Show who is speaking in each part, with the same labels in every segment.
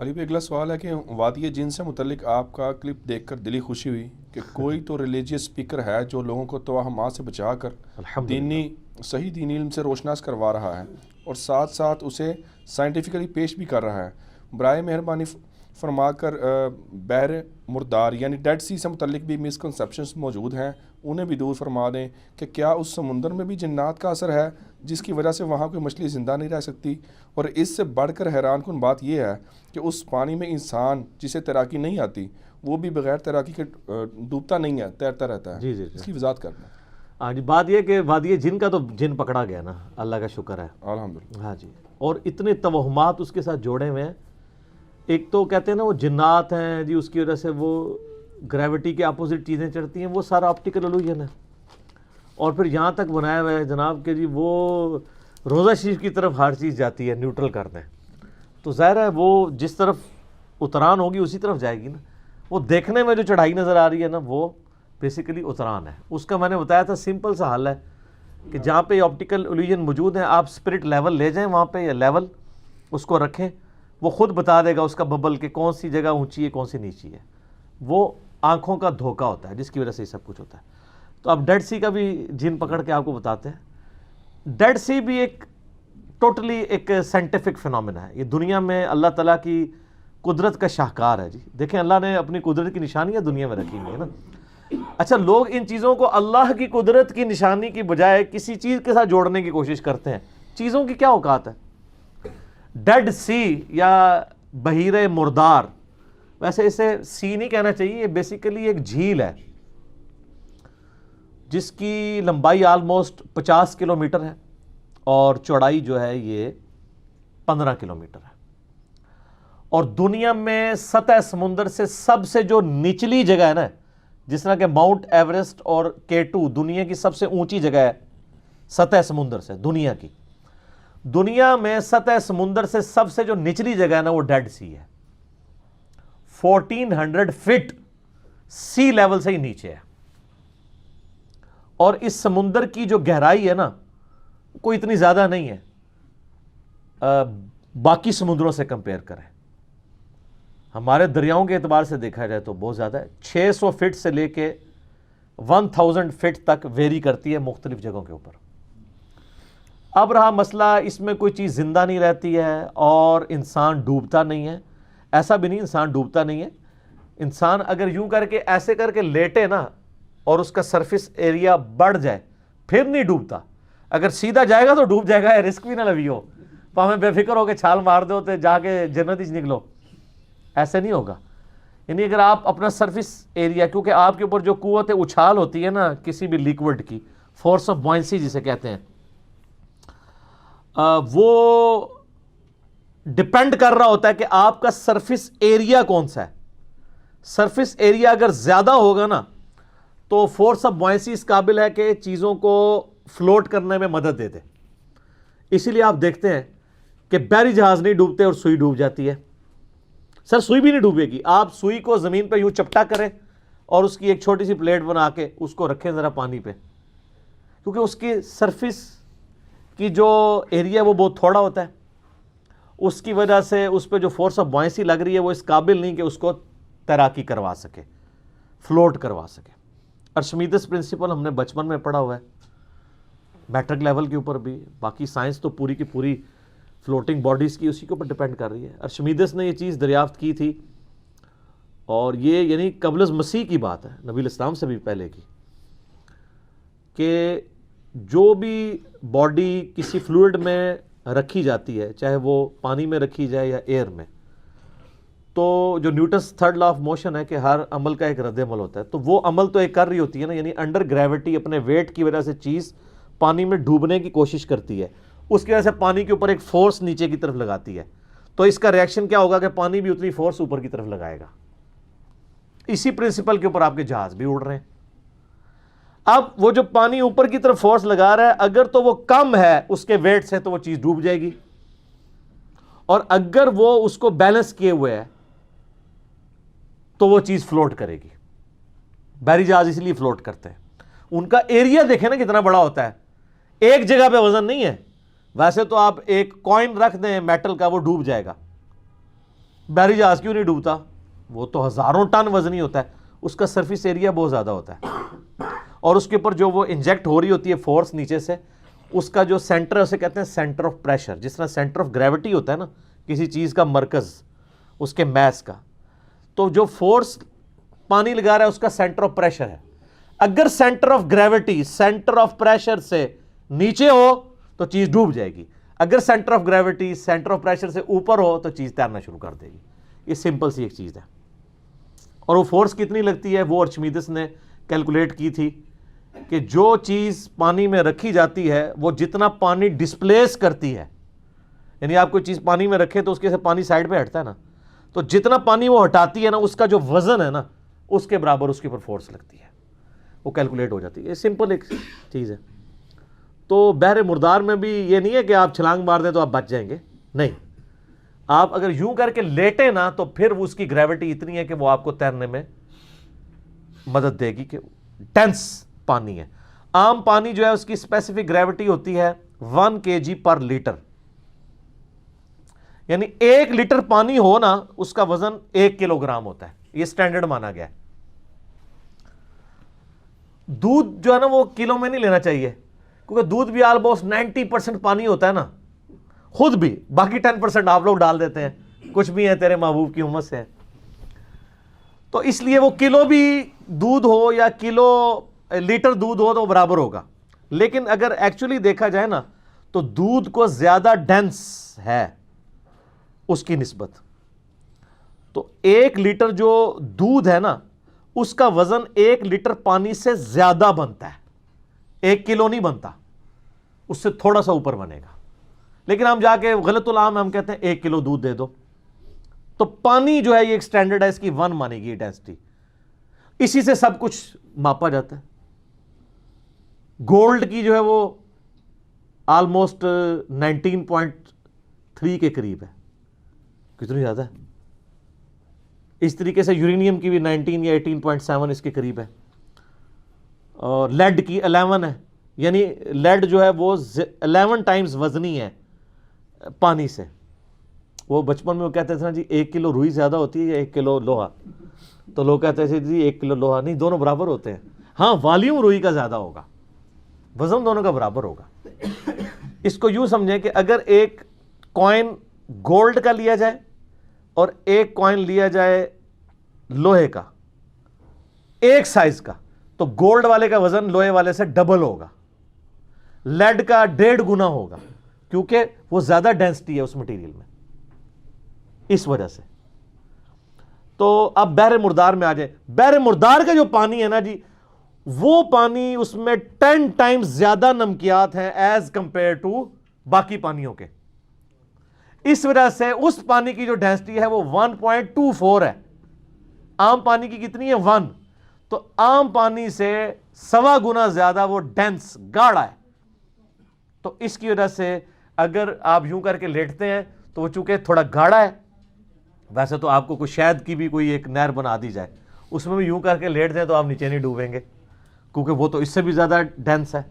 Speaker 1: علی بھائی اگلا سوال ہے کہ وادی جن سے متعلق آپ کا کلپ دیکھ کر دلی خوشی ہوئی کہ کوئی تو ریلیجیس اسپیکر ہے جو لوگوں کو توہمات سے بچا کر
Speaker 2: الحمدللہ
Speaker 1: صحیح دینی علم سے روشناس کروا رہا ہے اور ساتھ ساتھ اسے سائنٹیفکلی پیش بھی کر رہا ہے۔ برائے مہربانی فرما کر بحر مردار یعنی ڈیڈ سی سے متعلق بھی مسکنسیپشنز موجود ہیں، انہیں بھی دور فرما دیں کہ کیا اس سمندر میں بھی جنات کا اثر ہے جس کی وجہ سے وہاں کوئی مچھلی زندہ نہیں رہ سکتی؟ اور اس سے بڑھ کر حیران کن بات یہ ہے کہ اس پانی میں انسان جسے تیراکی نہیں آتی وہ بھی بغیر تیراکی کے ڈوبتا نہیں ہے، تیرتا رہتا ہے۔
Speaker 2: جی
Speaker 1: اس کی وضاحت کرنا۔
Speaker 2: ہاں جی، بات یہ کہ وادی جن کا تو جن پکڑا گیا نا، اللہ کا شکر ہے
Speaker 1: الحمدللہ۔
Speaker 2: ہاں جی، اور اتنے توہمات اس کے ساتھ جوڑے ہوئے ہیں۔ ایک تو کہتے ہیں نا وہ جنات ہیں جی، اس کی وجہ سے وہ گریوٹی کے اپوزٹ چیزیں چڑھتی ہیں، وہ سارا آپٹیکل الوژن ہے۔ اور پھر یہاں تک بنایا ہوا ہے جناب کہ جی وہ روزہ شریف کی طرف ہر چیز جاتی ہے، نیوٹرل کرتے ہیں، تو ظاہر ہے وہ جس طرف اتران ہوگی اسی طرف جائے گی نا۔ وہ دیکھنے میں جو چڑھائی نظر آ رہی ہے نا وہ بیسیکلی اتران ہے۔ اس کا میں نے بتایا تھا سمپل سا حل ہے کہ جہاں پہ آپٹیکل الوژن موجود ہیں آپ اسپرٹ لیول لے جائیں وہاں پہ، یا لیول اس کو رکھیں، وہ خود بتا دے گا اس کا ببل کہ کون سی جگہ اونچی ہے کون سی نیچی ہے۔ وہ آنکھوں کا دھوکہ ہوتا ہے جس کی وجہ سے یہ سب کچھ ہوتا ہے۔ تو اب ڈیڈ سی کا بھی جن پکڑ کے آپ کو بتاتے ہیں۔ ڈیڈ سی بھی ایک ٹوٹلی ایک سائنٹیفک فینومینا ہے۔ یہ دنیا میں اللہ تعالیٰ کی قدرت کا شاہکار ہے جی۔ دیکھیں اللہ نے اپنی قدرت کی نشانیاں دنیا میں رکھی ہوئی ہیں نا۔ اچھا، لوگ ان چیزوں کو اللہ کی قدرت کی نشانی کی بجائے کسی چیز کے ساتھ جوڑنے کی کوشش کرتے ہیں۔ چیزوں کی کیا اوقات ہے؟ ڈیڈ سی یا بحیرہ مردار، ویسے اسے سی نہیں کہنا چاہیے، یہ بیسیکلی ایک جھیل ہے جس کی لمبائی آلموسٹ 50 کلومیٹر ہے اور چوڑائی جو ہے یہ 15 کلومیٹر ہے۔ اور دنیا میں سطح سمندر سے سب سے جو نچلی جگہ ہے نا، جس طرح کہ ماؤنٹ ایوریسٹ اور K2 دنیا کی سب سے اونچی جگہ ہے سطح سمندر سے، دنیا میں سطح سمندر سے سب سے جو نچلی جگہ ہے نا وہ ڈیڈ سی ہے۔ 1400 فٹ سی لیول سے ہی نیچے ہے۔ اور اس سمندر کی جو گہرائی ہے نا کوئی اتنی زیادہ نہیں ہے باقی سمندروں سے کمپیئر کریں۔ ہمارے دریاؤں کے اعتبار سے دیکھا جائے تو بہت زیادہ ہے، 600 فٹ سے لے کے 1000 فٹ تک ویری کرتی ہے مختلف جگہوں کے اوپر۔ اب رہا مسئلہ اس میں کوئی چیز زندہ نہیں رہتی ہے اور انسان ڈوبتا نہیں ہے، ایسا بھی نہیں، انسان ڈوبتا نہیں ہے۔ انسان اگر یوں کر کے ایسے کر کے لیٹے نا اور اس کا سرفیس ایریا بڑھ جائے پھر نہیں ڈوبتا، اگر سیدھا جائے گا تو ڈوب جائے گا، رسک بھی نہ لوی ہو تو ہمیں بے فکر ہو کے چھال مار دو تو جا کے جنت ہی نکلو، ایسے نہیں ہوگا۔ یعنی اگر آپ اپنا سرفیس ایریا، کیونکہ آپ کے اوپر جو قوت اچھال ہوتی ہے نا کسی بھی لیکوڈ کی، فورس آف بوائنسی جسے کہتے ہیں، وہ ڈپینڈ کر رہا ہوتا ہے کہ آپ کا سرفیس ایریا کون سا ہے۔ سرفیس ایریا اگر زیادہ ہوگا نا تو فورس آف بوائنسی اس قابل ہے کہ چیزوں کو فلوٹ کرنے میں مدد دے دے۔ اسی لیے آپ دیکھتے ہیں کہ بحری جہاز نہیں ڈوبتے اور سوئی ڈوب جاتی ہے۔ سر سوئی بھی نہیں ڈوبے گی، آپ سوئی کو زمین پہ یوں چپٹا کریں اور اس کی ایک چھوٹی سی پلیٹ بنا کے اس کو رکھیں ذرا پانی پہ، کیونکہ اس کی سرفیس کی جو ایریا وہ بہت تھوڑا ہوتا ہے، اس کی وجہ سے اس پہ جو فورس آف بوائنسی لگ رہی ہے وہ اس قابل نہیں کہ اس کو تیراکی کروا سکے، فلوٹ کروا سکے۔ ارشمیدس پرنسپل ہم نے بچپن میں پڑھا ہوا ہے، میٹرک لیول کے اوپر بھی، باقی سائنس تو پوری کی پوری فلوٹنگ باڈیز کی اسی کے اوپر ڈیپینڈ کر رہی ہے۔ ارشمیدس نے یہ چیز دریافت کی تھی، اور یہ یعنی قبل از مسیح کی بات ہے، نبی الاسلام سے بھی پہلے کی، کہ جو بھی باڈی کسی فلوئڈ میں رکھی جاتی ہے، چاہے وہ پانی میں رکھی جائے یا ایئر میں، تو جو Newton's third law of motion ہے کہ ہر عمل کا ایک رد عمل ہوتا ہے، تو وہ عمل تو ایک کر رہی ہوتی ہے نا، یعنی انڈر گریوٹی اپنے ویٹ کی وجہ سے چیز پانی میں ڈوبنے کی کوشش کرتی ہے، اس کی وجہ سے پانی کے اوپر ایک فورس نیچے کی طرف لگاتی ہے، تو اس کا ریاکشن کیا ہوگا کہ پانی بھی اتنی فورس اوپر کی طرف لگائے گا۔ اسی پرنسپل کے اوپر آپ کے جہاز بھی اڑ رہے ہیں۔ اب وہ جو پانی اوپر کی طرف فورس لگا رہا ہے اگر تو وہ کم ہے اس کے ویٹ سے تو وہ چیز ڈوب جائے گی، اور اگر وہ اس کو بیلنس کیے ہوئے ہے تو وہ چیز فلوٹ کرے گی۔ بحری جہاز اس لیے فلوٹ کرتے ہیں، ان کا ایریا دیکھیں نا کتنا بڑا ہوتا ہے، ایک جگہ پہ وزن نہیں ہے۔ ویسے تو آپ ایک کوائن رکھ دیں میٹل کا وہ ڈوب جائے گا، بحری جہاز کیوں نہیں ڈوبتا؟ وہ تو ہزاروں ٹن وزنی ہوتا ہے، اس کا سرفیس ایریا بہت زیادہ ہوتا ہے، اور اس کے اوپر جو وہ انجیکٹ ہو رہی ہوتی ہے فورس نیچے سے، اس کا جو سینٹر ہے اسے کہتے ہیں سینٹر آف پریشر. جس طرح سینٹر آف گریوٹی ہوتا ہے نا کسی چیز کا مرکز اس کے میس کا، تو جو فورس پانی لگا رہا ہے اس کا سینٹر آف پریشر ہے. اگر centre of gravity centre of pressure سے نیچے ہو تو چیز ڈوب جائے گی، اگر centre of gravity centre of pressure سے اوپر ہو تو چیز تیرنا شروع کر دے گی. یہ سمپل سی ایک چیز ہے. اور وہ فورس کتنی لگتی ہے وہ ارشمیدس نے کیلکولیٹ کی تھی کہ جو چیز پانی میں رکھی جاتی ہے وہ جتنا پانی ڈسپلیس کرتی ہے، یعنی آپ کوئی چیز پانی میں رکھے تو اس کے سے پانی سائڈ پہ ہٹتا ہے نا، تو جتنا پانی وہ ہٹاتی ہے نا اس کا جو وزن ہے نا اس کے برابر اس کے اوپر فورس لگتی ہے، وہ کیلکولیٹ ہو جاتی ہے. یہ سمپل ایک چیز ہے. تو بحر مردار میں بھی یہ نہیں ہے کہ آپ چھلانگ مار دیں تو آپ بچ جائیں گے، نہیں، آپ اگر یوں کر کے لیٹیں نا تو پھر اس کی گریوٹی اتنی ہے کہ وہ آپ کو تیرنے میں مدد دے گی، کہ ڈینس پانی ہے. عام پانی جو ہے اس کی اسپیسیفک گریوٹی ہوتی ہے 1 kg پر لیٹر، یعنی 1 لیٹر پانی ہو نا اس کا وزن 1 کلو گرام ہوتا ہے. یہ سٹینڈرڈ مانا گیا ہے. دودھ جو ہے نا وہ کلو میں نہیں لینا چاہیے، کیونکہ دودھ بھی آلموسٹ 90% پانی ہوتا ہے نا، خود بھی، باقی 10% آپ لوگ ڈال دیتے ہیں، کچھ بھی ہے تیرے محبوب کی امت سے. تو اس لیے وہ کلو بھی دودھ ہو یا کلو لیٹر دودھ ہو تو وہ برابر ہوگا. لیکن اگر ایکچولی دیکھا جائے نا تو دودھ کو زیادہ ڈینس ہے اس کی نسبت. تو 1 لیٹر جو دودھ ہے نا اس کا وزن 1 لیٹر پانی سے زیادہ بنتا ہے، 1 کلو نہیں بنتا، اس سے تھوڑا سا اوپر بنے گا. لیکن ہم جا کے غلط العام ہم کہتے ہیں 1 کلو دودھ دے دو. تو پانی جو ہے یہ ایک سٹینڈرڈ ہے، اس کی 1 مانے گی ڈینسٹی، اسی سے سب کچھ ماپا جاتا ہے. گولڈ کی جو ہے وہ آلموسٹ 19.3 کے قریب ہے، کتنی زیادہ ہے. اس طریقے سے یورینیم کی بھی 19 یا 18.7 اس کے قریب ہے. اور لیڈ کی 11 ہے، یعنی لیڈ جو ہے وہ 11 ٹائمز وزنی ہے پانی سے. وہ بچپن میں وہ کہتے تھے نا جی 1 کلو روئی زیادہ ہوتی ہے یا 1 کلو لوہا، تو لوگ کہتے تھے جی 1 کلو لوہا نہیں، دونوں برابر ہوتے ہیں. ہاں والیوم روئی کا زیادہ ہوگا، وزن دونوں کا برابر ہوگا. اس کو یوں سمجھیں کہ اگر ایک کوائن گولڈ کا لیا جائے اور ایک کوائن لیا جائے لوہے کا ایک سائز کا، تو گولڈ والے کا وزن لوہے والے سے ڈبل ہوگا، لیڈ کا 1.5 گنا ہوگا، کیونکہ وہ زیادہ ڈینسٹی ہے اس مٹیریل میں، اس وجہ سے. تو اب بحر مردار میں آ جائیں. بحر مردار کا جو پانی ہے نا جی وہ پانی اس میں 10 ٹائمز زیادہ نمکیات ہیں ایز کمپیئر ٹو باقی پانیوں کے. اس وجہ سے اس پانی کی جو ڈینسٹی ہے وہ 1.24 ہے. عام پانی کی کتنی ہے 1، تو عام پانی سے 1.25 گنا زیادہ وہ ڈینس گاڑھا ہے. تو اس کی وجہ سے اگر آپ یوں کر کے لیٹتے ہیں تو وہ چونکہ تھوڑا گاڑھا ہے، ویسے تو آپ کو کوئی شہد کی بھی کوئی ایک نہر بنا دی جائے اس میں بھی یوں کر کے لیٹ دیں تو آپ نیچے نہیں ڈوبیں گے، کیونکہ وہ تو اس سے بھی زیادہ ڈینس ہے.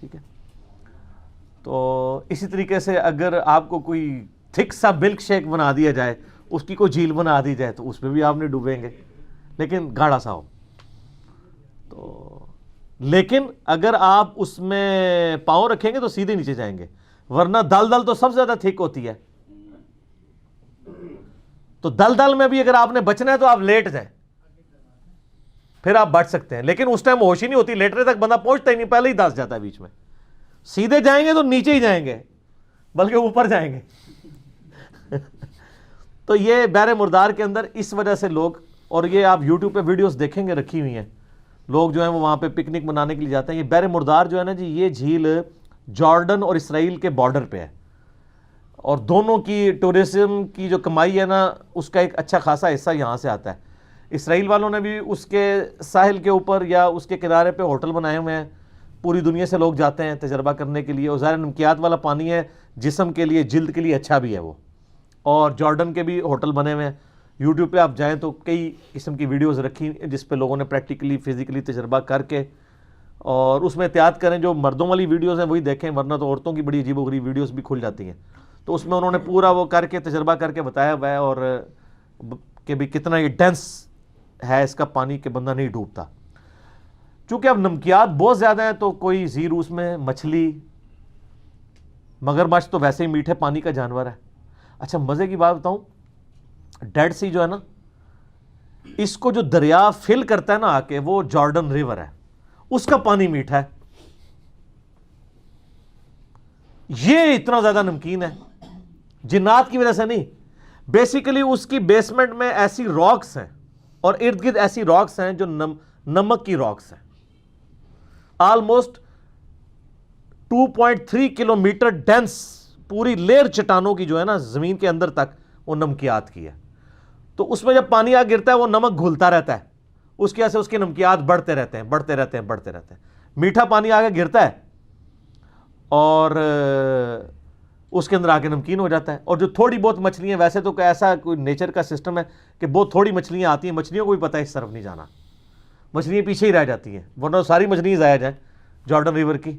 Speaker 2: ٹھیک ہے. تو اسی طریقے سے اگر آپ کو کوئی تھک سا ملک شیک بنا دیا جائے، اس کی کوئی جھیل بنا دی جائے تو اس میں بھی آپ نہیں ڈوبیں گے، لیکن گاڑھا سا ہو تو. لیکن اگر آپ اس میں پاؤں رکھیں گے تو سیدھے نیچے جائیں گے، ورنہ دل دل تو سب سے زیادہ تھک ہوتی ہے. تو دل دل میں بھی اگر آپ نے بچنا ہے تو آپ لیٹ جائیں، پھر آپ بچ سکتے ہیں. لیکن اس ٹائم ہوش ہی نہیں ہوتی، لیٹرے تک بندہ پہنچتا ہی نہیں، پہلے ہی دس جاتا ہے بیچ میں. سیدھے جائیں گے تو نیچے ہی جائیں گے، بلکہ اوپر جائیں گے. تو یہ بحر مردار کے اندر اس وجہ سے لوگ، اور یہ آپ یوٹیوب پہ ویڈیوز دیکھیں گے رکھی ہوئی ہیں، لوگ جو ہیں وہ وہاں پہ پکنک منانے کے لیے جاتے ہیں. یہ بحر مردار جو ہے نا جی یہ جھیل جارڈن اور اسرائیل کے بارڈر پہ ہے، اور دونوں کی ٹورزم کی جو کمائی ہے نا اس کا ایک اچھا خاصا حصہ یہاں سے آتا ہے. اسرائیل والوں نے بھی اس کے ساحل کے اوپر یا اس کے کنارے پہ ہوٹل بنائے ہوئے ہیں، پوری دنیا سے لوگ جاتے ہیں تجربہ کرنے کے لیے. اور ظاہر نمکیات والا پانی ہے، جسم کے لیے جلد کے لیے اچھا بھی ہے وہ. اور جارڈن کے بھی ہوٹل بنے ہوئے ہیں، یوٹیوب پہ آپ جائیں تو کئی قسم کی ویڈیوز رکھی جس پہ لوگوں نے پریکٹیکلی فزیکلی تجربہ کر کے. اور اس میں احتیاط کریں، جو مردوں والی ویڈیوز ہیں وہی دیکھیں، ورنہ تو عورتوں کی بڑی عجیب و غریب ویڈیوز بھی کھل جاتی ہیں. تو اس میں انہوں نے پورا وہ کر کے تجربہ کر کے بتایا ہوا ہے، اور کہ بھی کتنا یہ ڈینس ہے اس کا پانی کہ بندہ نہیں ڈوبتا. چونکہ اب نمکیات بہت زیادہ ہیں تو کوئی زیر اس میں مچھلی، مگرمچھ تو ویسے ہی میٹھے پانی کا جانور ہے. اچھا مزے کی بات بتاؤں، ڈیڈ سی جو ہے نا، اس کو جو دریا فل کرتا ہے نا آ کے، وہ جارڈن ریور ہے، اس کا پانی میٹھا ہے. یہ اتنا زیادہ نمکین ہے، جنات کی وجہ سے نہیں، بیسیکلی اس کی بیسمنٹ میں ایسی راکس ہیں اور ارد گرد ایسی راکس ہیں جو نمک کی راکس ہیں. آلموسٹ 2.3 کلومیٹر ڈینس پوری لیر چٹانوں کی جو ہے نا زمین کے اندر تک، وہ نمکیات کی ہے. تو اس میں جب پانی آ گرتا ہے وہ نمک گھلتا رہتا ہے، اس کی وجہ سے اس کے نمکیات بڑھتے رہتے ہیں بڑھتے رہتے ہیں بڑھتے رہتے ہیں. میٹھا پانی آگے گرتا ہے اور اس کے اندر آگے نمکین ہو جاتا ہے. اور جو تھوڑی بہت مچھلیاں، ویسے تو ایسا کوئی نیچر کا سسٹم ہے کہ بہت تھوڑی مچھلیاں آتی ہیں، مچھلیوں کو بھی پتہ ہے اس طرف نہیں جانا، مچھلیاں پیچھے ہی رہ جاتی ہیں، ورنہ ساری مچھلیاں ضائع جائیں جارڈن ریور کی،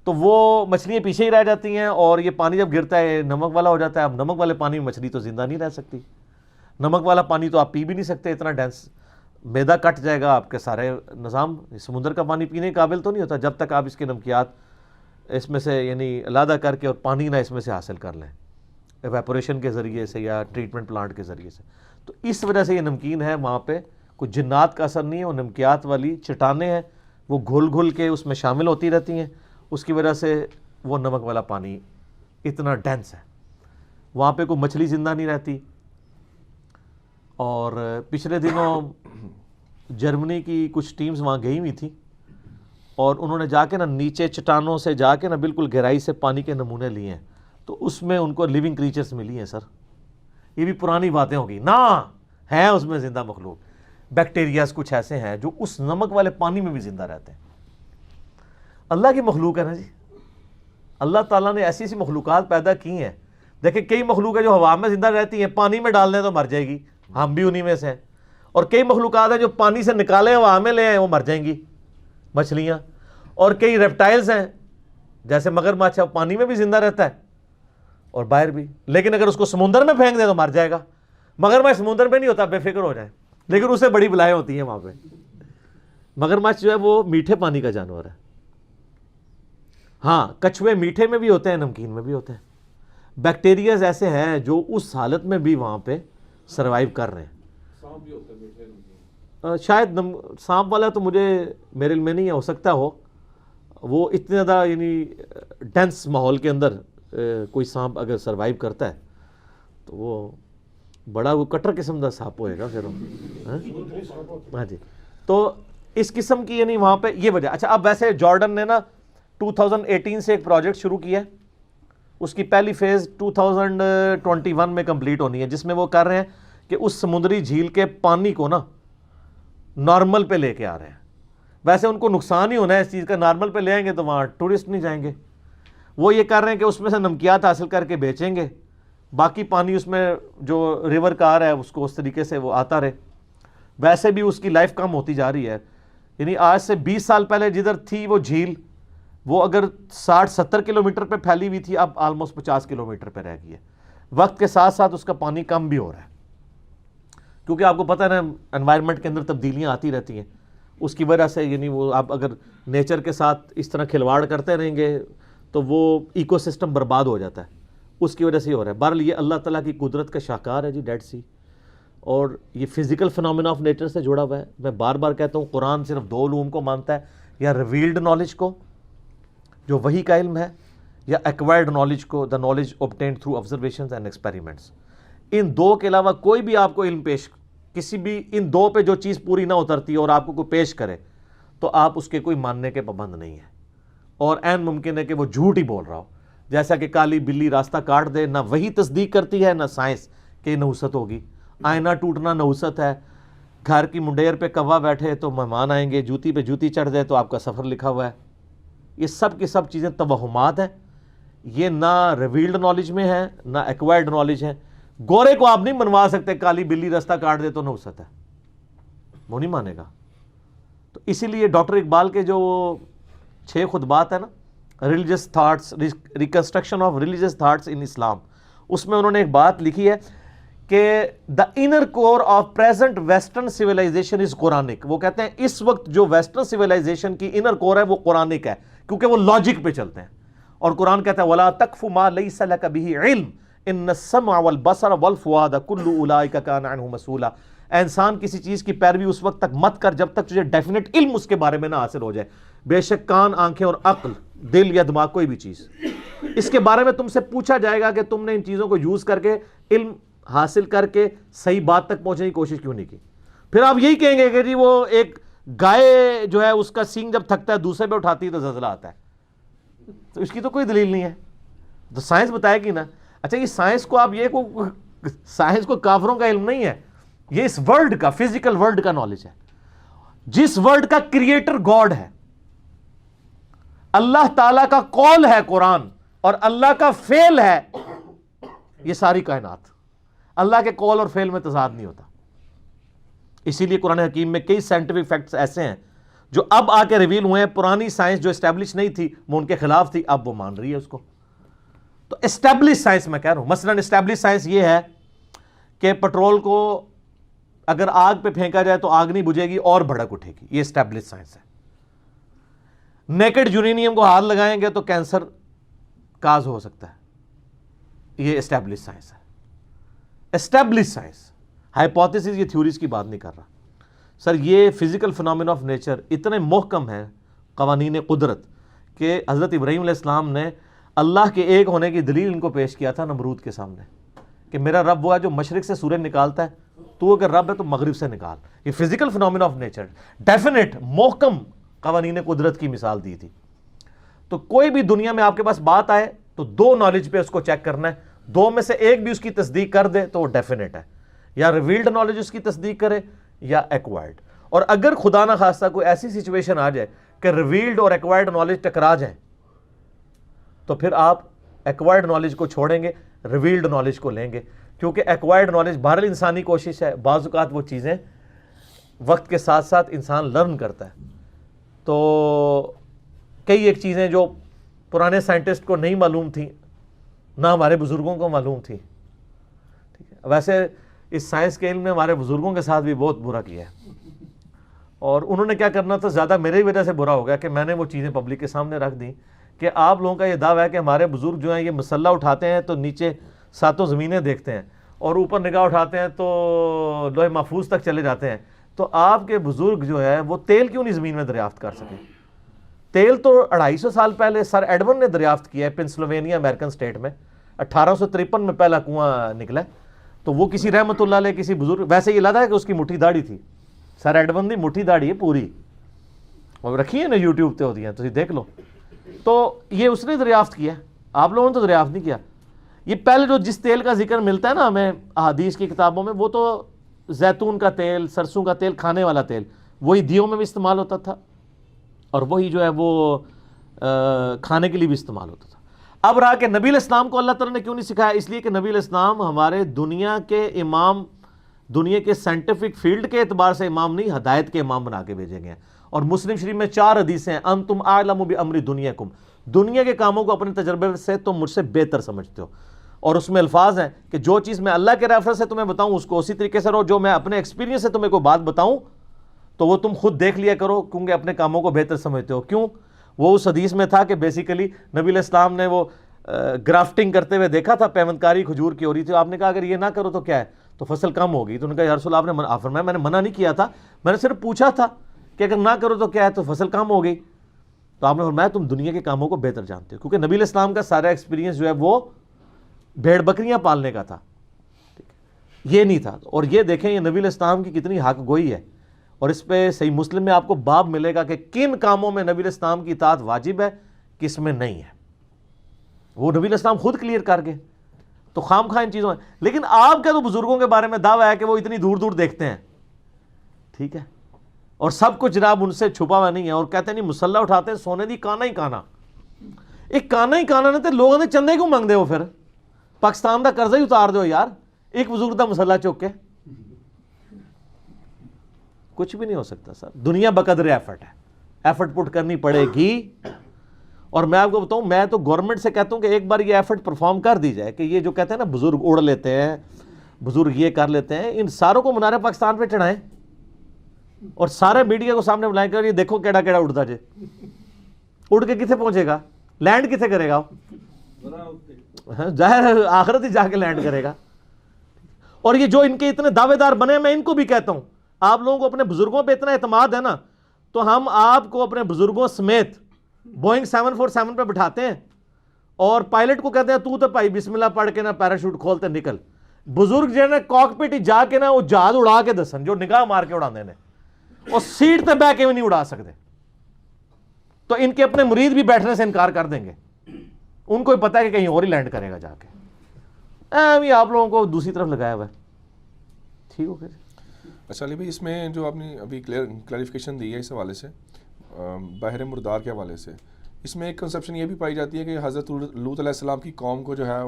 Speaker 2: تو وہ مچھلیاں پیچھے ہی رہ جاتی ہیں. اور یہ پانی جب گرتا ہے نمک والا ہو جاتا ہے. اب نمک والے پانی میں مچھلی تو زندہ نہیں رہ سکتی، نمک والا پانی تو آپ پی بھی نہیں سکتے، اتنا ڈینس، میدا کٹ جائے گا آپ کے سارے نظام. سمندر کا پانی پینے کے قابل تو نہیں ہوتا جب تک آپ اس کے نمکیات اس میں سے یعنی علیحدہ کر کے اور پانی نہ اس میں سے حاصل کر لیں ایویپوریشن کے ذریعے سے یا ٹریٹمنٹ پلانٹ کے ذریعے سے. تو اس وجہ سے یہ نمکین ہے. وہاں پہ کوئی جنات کا اثر نہیں ہے، وہ نمکیات والی چٹانیں ہیں، وہ گھل گھل کے اس میں شامل ہوتی رہتی ہیں، اس کی وجہ سے وہ نمک والا پانی اتنا ڈینس ہے. وہاں پہ کوئی مچھلی زندہ نہیں رہتی. اور پچھلے دنوں جرمنی کی کچھ ٹیمز وہاں گئی ہوئی تھیں، اور انہوں نے جا کے نا نیچے چٹانوں سے جا کے نا بالکل گہرائی سے پانی کے نمونے لیے ہیں، تو اس میں ان کو لیونگ کریچرز ملی ہیں. سر یہ بھی پرانی باتیں ہوگی نا، ہیں اس میں زندہ مخلوق، بیکٹیریاز کچھ ایسے ہیں جو اس نمک والے پانی میں بھی زندہ رہتے ہیں. اللہ کی مخلوق ہے نا جی. اللہ تعالیٰ نے ایسی ایسی مخلوقات پیدا کی ہیں. دیکھیں کئی مخلوق ہے جو ہوا میں زندہ رہتی ہیں، پانی میں ڈال دیں تو مر جائے گی، ہم بھی انہی میں سے ہیں. اور کئی مخلوقات ہیں جو پانی سے نکالیں ہوا میں لے آئیں وہ مر جائیں گی، مچھلیاں. اور کئی ریپٹائلز ہیں جیسے مگرمچھ ہے، پانی میں بھی زندہ رہتا ہے اور باہر بھی، لیکن اگر اس کو سمندر میں پھینک دیں تو مر جائے گا. مگرمچھ سمندر میں نہیں ہوتا، بے فکر ہو جائے، لیکن اسے بڑی بلائیں ہوتی ہیں وہاں پہ. مگرمچھ جو ہے وہ میٹھے پانی کا جانور ہے. ہاں کچھوے میٹھے میں بھی ہوتے ہیں، نمکین میں بھی ہوتے ہیں. بیکٹیریاز ایسے ہیں جو اس حالت میں بھی وہاں پہ سروائیو کر رہے ہیں. شاید سانپ والا تو میرے علم میں نہیں ہے، ہو سکتا ہو. وہ اتنے زیادہ یعنی ڈینس ماحول کے اندر کوئی سانپ اگر سروائیو کرتا ہے تو وہ بڑا وہ کٹر قسم کا سانپ ہوئے گا پھر. ہاں جی. تو اس قسم کی یعنی وہاں پہ یہ وجہ. اچھا اب ویسے جارڈن نے نا 2018 سے ایک پروجیکٹ شروع کیا ہے، اس کی پہلی فیز 2021 میں کمپلیٹ ہونی ہے، جس میں وہ کر رہے ہیں کہ اس سمندری جھیل کے پانی کو نا نارمل پہ لے کے آ رہے ہیں. ویسے ان کو نقصان ہی ہونا ہے اس چیز کا، نارمل پہ لے آئیں گے تو وہاں ٹورسٹ نہیں جائیں گے. وہ یہ کر رہے ہیں کہ اس میں سے نمکیات حاصل کر کے بیچیں گے، باقی پانی اس میں جو ریور کا آ رہا ہے اس کو اس طریقے سے وہ آتا رہے. ویسے بھی اس کی لائف کم ہوتی جا رہی ہے. یعنی آج سے 20 سال پہلے جدھر تھی وہ جھیل، وہ اگر 60-70 کلومیٹر پہ پھیلی ہوئی تھی، اب آلموسٹ 50 کلومیٹر پہ رہ گئی ہے. وقت کے ساتھ ساتھ اس کا پانی کم بھی ہو رہا ہے، کیونکہ آپ کو پتہ ہے نا انوائرمنٹ کے اندر تبدیلیاں آتی رہتی ہیں. اس کی وجہ سے یعنی وہ آپ اگر نیچر کے ساتھ اس طرح کھلواڑ کرتے رہیں گے تو وہ ایکو سسٹم برباد ہو جاتا ہے. اس کی وجہ سے ہی ہو رہا ہے. بہرحال یہ اللہ تعالیٰ کی قدرت کا شاہکار ہے جی ڈیڈ سی، اور یہ فزیکل فنومینا آف نیچر سے جڑا ہوا ہے. میں بار بار کہتا ہوں قرآن صرف 2 علوم کو مانتا ہے، یا ریویلڈ نالج کو جو وحی کا علم ہے، یا ایکوائرڈ نالج کو، the knowledge obtained through observations and experiments. ان 2 کے علاوہ کوئی بھی آپ کو علم پیش، کسی بھی ان 2 پہ جو چیز پوری نہ اترتی اور آپ کو کوئی پیش کرے تو آپ اس کے کوئی ماننے کے پابند نہیں ہیں. اور عین ممکن ہے کہ وہ جھوٹ ہی بول رہا ہو، جیسا کہ کالی بلی راستہ کاٹ دے. نہ وہی تصدیق کرتی ہے نہ سائنس کہ نحوست ہوگی. آئینہ ٹوٹنا نحوست ہے. گھر کی منڈیر پہ کوا بیٹھے تو مہمان آئیں گے، جوتی پہ جوتی چڑھ دے تو آپ کا سفر لکھا ہوا ہے. یہ سب کی سب چیزیں توہمات ہیں. یہ نہ ریویلڈ نالج میں ہے نہ ایکوائرڈ نالج ہے. گورے کو آپ نہیں منوا سکتے کالی بلی راستہ کاٹ دے تو نحوست ہے، وہ نہیں مانے گا. تو اسی لیے ڈاکٹر اقبال کے جو 6 خطبات ہیں نا، religious thoughts, reconstruction of religious thoughts in Islam, اس میں انہوں نے ایک بات لکھی ہے کہ the inner core of present western civilization is Quranic. وہ کہتے ہیں اس وقت جو ویسٹرن سویلائزیشن کی انر کور ہے وہ قرآنک ہے, کیونکہ وہ لاجک پہ چلتے ہیں. اور قرآن کہتا ہے وَلَا تَقْفُ مَا لَيْسَ لَكَ بِهِ عِلْم إِنَّ السَّمْعَ وَالْبَصَرَ وَالْفُؤَادَ كُلُّ أُولَٰئِكَ كَانَ عَنْهُ مَسْئُولًا. اے انسان کسی چیز کی پیروی اس وقت تک مت کر جب تک تجھے ڈیفینیٹ علم اس کے بارے میں نہ حاصل ہو جائے. بے شک کان, آنکھیں اور عقل, دل یا دماغ, کوئی بھی چیز, اس کے بارے میں تم سے پوچھا جائے گا کہ تم نے ان چیزوں کو یوز کر کے, علم حاصل کر کے صحیح بات تک پہنچنے کی کوشش کیوں نہیں کی. پھر آپ یہی کہیں گے کہ جی وہ ایک گائے جو ہے اس کا سینگ جب تھکتا ہے دوسرے پہ اٹھاتی ہے تو زلزلہ آتا ہے, تو اس کی تو کوئی دلیل نہیں ہے. تو سائنس بتائے گی نا. اچھا یہ سائنس کو آپ یہ سائنس کو کافروں کا علم نہیں ہے, یہ اس ورلڈ کا, فزیکل ورلڈ کا نالج ہے, جس ورلڈ کا کریٹر گاڈ ہے, اللہ تعالیٰ کا قول ہے قرآن, اور اللہ کا فعل ہے یہ ساری کائنات. اللہ کے قول اور فعل میں تضاد نہیں ہوتا. اسی لیے قرآن حکیم میں کئی سائنٹیفک فیکٹس ایسے ہیں جو اب آ کے ریویل ہوئے ہیں. پرانی سائنس جو اسٹیبلش نہیں تھی وہ ان کے خلاف تھی, اب وہ مان رہی ہے اس کو. تو اسٹیبلش سائنس میں کہہ رہا ہوں, مثلا اسٹیبلش سائنس یہ ہے کہ پٹرول کو اگر آگ پہ پھینکا جائے تو آگ نہیں بجھے گی اور بھڑک اٹھے گی, یہ اسٹیبلش سائنس ہے. نیکڈ یورینیم کو ہاتھ لگائیں گے تو کینسر کاز ہو سکتا ہے, یہ اسٹیبلش سائنس ہے. اسٹیبلش سائنس, ہائپوتھیسز, یہ تھیوریز کی بات نہیں کر رہا سر. یہ فزیکل فنامنا آف نیچر اتنے محکم ہیں قوانین قدرت کہ حضرت ابراہیم علیہ السلام نے اللہ کے ایک ہونے کی دلیل ان کو پیش کیا تھا نمرود کے سامنے کہ میرا رب وہ ہے جو مشرق سے سورج نکالتا ہے, تو اگر رب ہے تو مغرب سے نکال. یہ physical phenomena of nature, definite محکم قوانین قدرت کی مثال دی تھی. تو کوئی بھی دنیا میں آپ کے پاس بات آئے تو دو نالج پہ اس کو چیک کرنا ہے, دو میں سے ایک بھی اس کی تصدیق کر دے تو وہ ڈیفینیٹ ہے, یا ریویلڈ نالج اس کی تصدیق کرے یا ایکوائرڈ. اور اگر خدا نہ خواستہ کوئی ایسی سچویشن آ جائے کہ ریویلڈ اور ایکوائرڈ نالج ٹکرا جائیں تو پھر آپ ایکوائرڈ نالج کو چھوڑیں گے, ریویلڈ نالج کو لیں گے, کیونکہ ایکوائرڈ نالج بہرحال انسانی کوشش ہے, بعض اوقات وہ چیزیں وقت کے ساتھ ساتھ انسان لرن کرتا ہے. تو کئی ایک چیزیں جو پرانے سائنٹسٹ کو نہیں معلوم تھیں نہ ہمارے بزرگوں کو معلوم تھی. ٹھیک ہے, ویسے اس سائنس کے علم نے ہمارے بزرگوں کے ساتھ بھی بہت برا کیا ہے, اور انہوں نے کیا کرنا تھا, زیادہ میرے ہی وجہ سے برا ہو گیا کہ میں نے وہ چیزیں پبلک کے سامنے رکھ دیں کہ آپ لوگوں کا یہ دعویٰ ہے کہ ہمارے بزرگ جو ہیں یہ مسلح اٹھاتے ہیں تو نیچے ساتوں زمینیں دیکھتے ہیں, اور اوپر نگاہ اٹھاتے ہیں تو لوح محفوظ تک چلے جاتے ہیں. تو آپ کے بزرگ جو ہے وہ تیل کیوں نہیں زمین میں دریافت کر سکے؟ تیل تو 250 سال پہلے سر ایڈون نے دریافت کیا ہے پنسلوینیا امریکن سٹیٹ میں, 1853 میں پہلا کنواں نکلا. تو وہ کسی رحمت اللہ علیہ کسی بزرگ, ویسے یہ لگا ہے کہ اس کی مٹھی داڑھی تھی, سر ایڈون دی مٹھی داڑھی ہے پوری, اور رکھی ہے نا یوٹیوب پہ ہوتی ہیں, تو دیکھ لو. تو یہ اس نے دریافت کیا, آپ لوگوں نے تو دریافت نہیں کیا. یہ پہلے جو جس تیل کا ذکر ملتا ہے نا ہمیں احادیث کی کتابوں میں, وہ تو زیتون کا تیل, سرسوں کا تیل, کھانے والا تیل, وہی دیوں میں بھی استعمال ہوتا تھا, اور وہی جو ہے وہ کھانے کے لیے بھی استعمال ہوتا تھا. اب رہا کہ نبی علیہ السلام کو اللہ تعالیٰ نے کیوں نہیں سکھایا, اس لیے کہ نبی علیہ السلام ہمارے دنیا کے امام, دنیا کے سائنٹیفک فیلڈ کے اعتبار سے امام نہیں, ہدایت کے امام بنا کے بھیجے گئے ہیں. اور مسلم شریف میں 4 حدیثیں ہیں, انتم اعلم بامر دنیاکم, دنیا کے کاموں کو اپنے تجربے سے تم مجھ سے بہتر سمجھتے ہو. اور اس میں الفاظ ہیں کہ جو چیز میں اللہ کے ریفرنس سے تمہیں بتاؤں اس کو اسی طریقے سے رہو, جو میں اپنے ایکسپیرینس سے تمہیں کوئی بات بتاؤں تو وہ تم خود دیکھ لیا کرو, کیونکہ اپنے کاموں کو بہتر سمجھتے ہو. کیوں؟ وہ اس حدیث میں تھا کہ بیسیکلی نبی علیہ السلام نے وہ گرافٹنگ کرتے ہوئے دیکھا تھا, پیوندکاری کھجور کی ہو رہی تھی. آپ نے کہا اگر یہ نہ کرو تو کیا ہے, تو فصل کم ہوگی. تو انہوں نے کہا یا رسول اللہ, آپ نے فرمایا میں نے منع نہیں کیا تھا, میں نے صرف پوچھا تھا کہ اگر نہ کرو تو کیا ہے, تو فصل کم ہو گئی. تو آپ نے فرمایا تم دنیا کے کاموں کو بہتر جانتے ہو, کیونکہ نبی علیہ السلام کا سارا ایکسپیرینس جو ہے وہ بھیڑ بکریاں پالنے کا تھا, یہ نہیں تھا. اور یہ دیکھیں یہ نبی علیہ السلام کی کتنی حق گوئی ہے, اور اس پہ صحیح مسلم میں آپ کو باب ملے گا کہ کن کاموں میں نبی علیہ السلام کی اطاعت واجب ہے, کس میں نہیں ہے. وہ نبی علیہ السلام خود کلیئر کر گئے. تو خام خواہ ان چیزوں میں, لیکن آپ کے تو بزرگوں کے بارے میں دعویٰ ہے کہ وہ اتنی دور دور دیکھتے ہیں, ٹھیک ہے, اور سب کچھ جناب ان سے چھپا ہوا نہیں ہے, اور کہتے ہیں نہیں مسلح اٹھاتے ہیں سونے دی کانا ہی کانا. ایک کانا ہی کانا نہیں تے لوگوں نے چندے کیوں مانگ دے ہو, پھر پاکستان دا قرضہ ہی اتار دو یار, ایک بزرگ دا مسلح چوک کے. کچھ بھی نہیں ہو سکتا سر, دنیا بقدر ایفرٹ ہے, ایفرٹ پٹ کرنی پڑے گی. اور میں آپ کو بتاؤں, میں تو گورنمنٹ سے کہتا ہوں کہ ایک بار یہ ایفرٹ پرفارم کر دی جائے کہ یہ جو کہتے ہیں نا بزرگ اڑ لیتے ہیں, بزرگ یہ کر لیتے ہیں, ان ساروں کو منار پاکستان پہ چڑھائیں اور سارے میڈیا کو سامنے بلائیں کہ یہ دیکھو کیڑا کیڑا اڑتا جے, اڑ کے کتنے پہنچے گا, لینڈ کتنے کرے گا, ظاہر آخرت ہی جا کے لینڈ کرے گا. اور یہ جو ان کے اتنے دعوے دار بنے, میں ان کو بھی کہتا ہوں, آپ لوگوں کو اپنے بزرگوں پہ اتنا اعتماد ہے نا, تو ہم آپ کو اپنے بزرگوں سمیت بوئنگ 747 پہ بٹھاتے ہیں اور پائلٹ کو کہتے ہیں تو بھائی بسم اللہ پڑھ کے نا پیراشوٹ کھولتے نکل. بزرگ جو ہے نا کاکپٹ ہی جا کے نا وہ جہاز اڑا کے دسن, جو نگاہ مار کے اڑانے نے, اور سیٹ تے بیٹھ کے بھی نہیں اڑا سکتے. تو ان کے اپنے مرید بھی بیٹھنے سے انکار کر دیں گے, ان کو ہی پتہ ہے کہ کہیں اور ہی لینڈ کرے گا جا کے. آپ لوگوں کو دوسری طرف لگایا ہوا ہے. ٹھیک ہو گیا.
Speaker 1: اچھا علی بھائی, اس میں جو آپ نے ابھی کلیریفیکیشن دی ہے اس حوالے سے بحر مردار کے حوالے سے, اس میں ایک کنسپشن یہ بھی پائی جاتی ہے کہ حضرت لوط علیہ السلام کی قوم کو جو ہے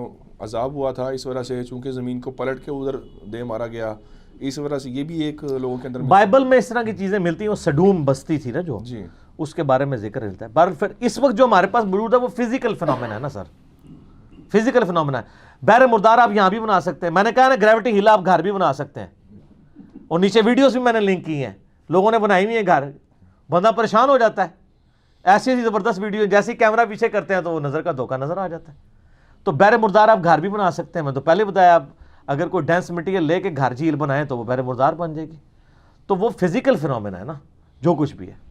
Speaker 1: عذاب ہوا تھا اس وجہ سے, چونکہ زمین کو پلٹ کے ادھر دے مارا گیا, اس وجہ سے یہ بھی ایک لوگوں کے اندر
Speaker 2: بائبل میں اس طرح کی چیزیں ملتی ہیں. وہ سڈوم بستی تھی نا جو,
Speaker 1: جی
Speaker 2: اس کے بارے میں ذکر ملتا ہے. بہرحال پھر اس وقت جو ہمارے پاس موجود ہے وہ فزیکل فنومنا ہے نا سر, فزیکل فنومنا ہے. بحر مردار آپ یہاں بھی بنا سکتے ہیں, میں نے کہا نا گریوٹی ہل آپ گھر بھی بنا سکتے ہیں, اور نیچے ویڈیوز بھی میں نے لنک کی ہیں, لوگوں نے بنائی ہوئی ہیں گھر, بندہ پریشان ہو جاتا ہے. ایسی ایسی زبردست ویڈیو جیسے ہی کیمرہ پیچھے کرتے ہیں تو وہ نظر کا دھوکہ نظر آ جاتا ہے. تو بحر مردار آپ گھر بھی بنا سکتے ہیں. میں تو پہلے بتایا, آپ اگر کوئی ڈینس مٹیریل لے کے گھر جھیل بنائیں تو وہ بحر مردار بن جائے گی. تو وہ فزیکل فنومینا ہے نا, جو کچھ بھی ہے.